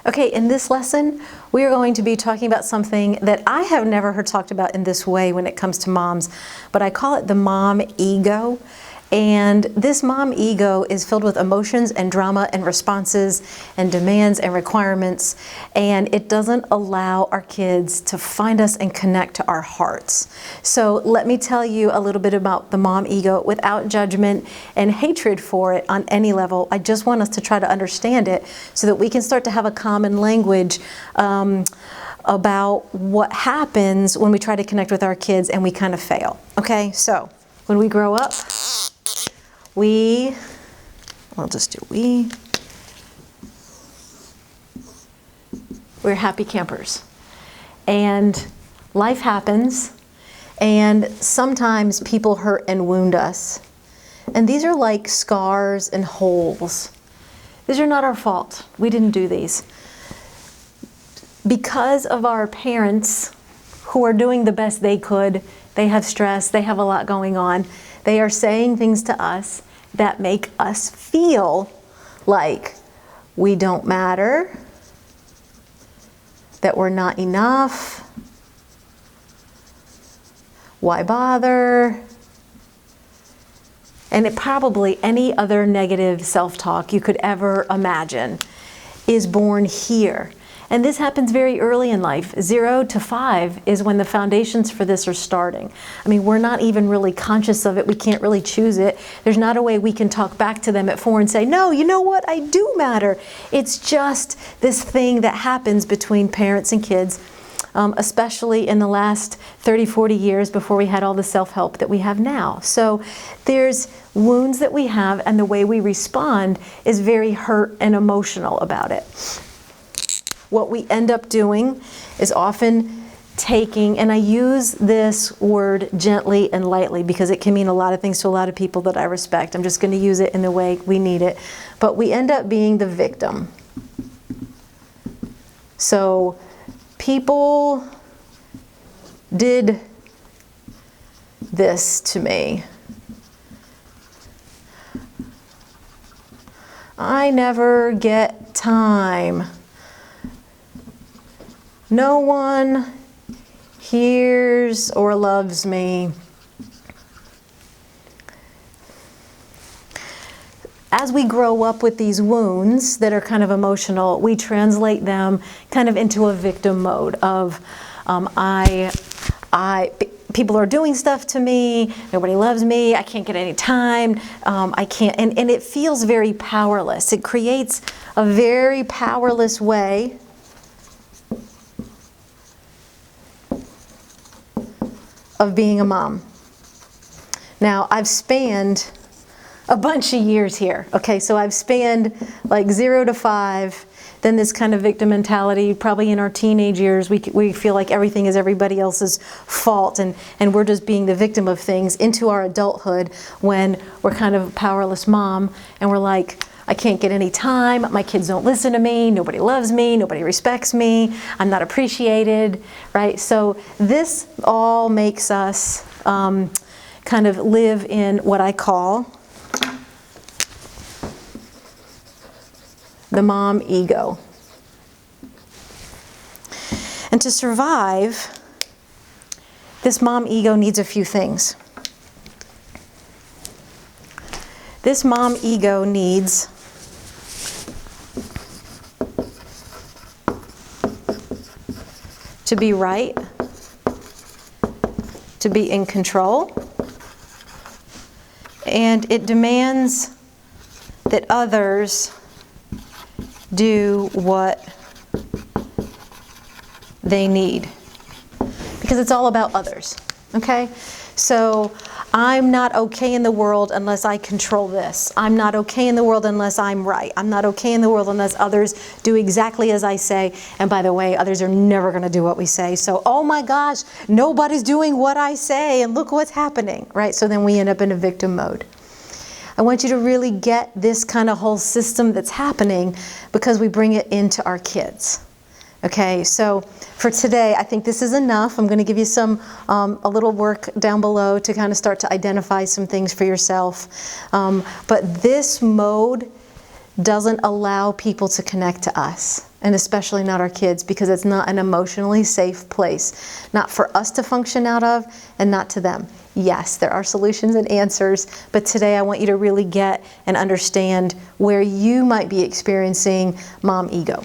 Okay, in this lesson, we are going to be talking about something that I have never heard talked about in this way when it comes to moms, but I call it the mom ego. And this mom ego is filled with emotions and drama and responses and demands and requirements, and it doesn't allow our kids to find us and connect to our hearts. So let me tell you a little bit about the mom ego without judgment and hatred for it on any level. I just want us to try to understand it so that we can start to have a common language about what happens when we try to connect with our kids and we kind of fail. Okay, so when we grow up, we're happy campers. And life happens, and sometimes people hurt and wound us. And these are like scars and holes. These are not our fault. We didn't do these. Because of our parents who are doing the best they could, they have stress, they have a lot going on. They are saying things to us that make us feel like we don't matter, that we're not enough, why bother? And probably any other negative self-talk you could ever imagine is born here. And this happens very early in life. 0 to 5 is when the foundations for this are starting. I mean, we're not even really conscious of it. We can't really choose it. There's not a way we can talk back to them at 4 and say, no, you know what? I do matter. It's just this thing that happens between parents and kids, especially in the last 30, 40 years before we had all the self-help that we have now. So there's wounds that we have, and the way we respond is very hurt and emotional about it. What we end up doing is often taking, and I use this word gently and lightly because it can mean a lot of things to a lot of people that I respect. I'm just going to use it in the way we need it. But we end up being the victim. So people did this to me. I never get time. No one hears or loves me. As we grow up with these wounds that are kind of emotional, we translate them kind of into a victim mode of people are doing stuff to me, nobody loves me, I can't get any time, I can't, and it feels very powerless. It creates a very powerless way of being a mom. Now, I've spanned a bunch of years here. Okay, so I've spanned like 0 to 5, then this kind of victim mentality. Probably in our teenage years, we feel like everything is everybody else's fault, and we're just being the victim of things, into our adulthood when we're kind of a powerless mom, and we're like, I can't get any time, my kids don't listen to me, nobody loves me, nobody respects me, I'm not appreciated, right? So this all makes us kind of live in what I call the mom ego. And to survive, this mom ego needs a few things. This mom ego needs to be right, to be in control, and it demands that others do what they need, because it's all about others, okay? So I'm not okay in the world unless I control this. I'm not okay in the world unless I'm right. I'm not okay in the world unless others do exactly as I say. And by the way, others are never going to do what we say. So, oh my gosh, nobody's doing what I say, and look what's happening, right? So then we end up in a victim mode. I want you to really get this kind of whole system that's happening because we bring it into our kids. Okay, so for today, I think this is enough. I'm going to give you some a little work down below to kind of start to identify some things for yourself. But this mode doesn't allow people to connect to us, and especially not our kids, because it's not an emotionally safe place, not for us to function out of and not to them. Yes, there are solutions and answers, but today I want you to really get and understand where you might be experiencing mom ego.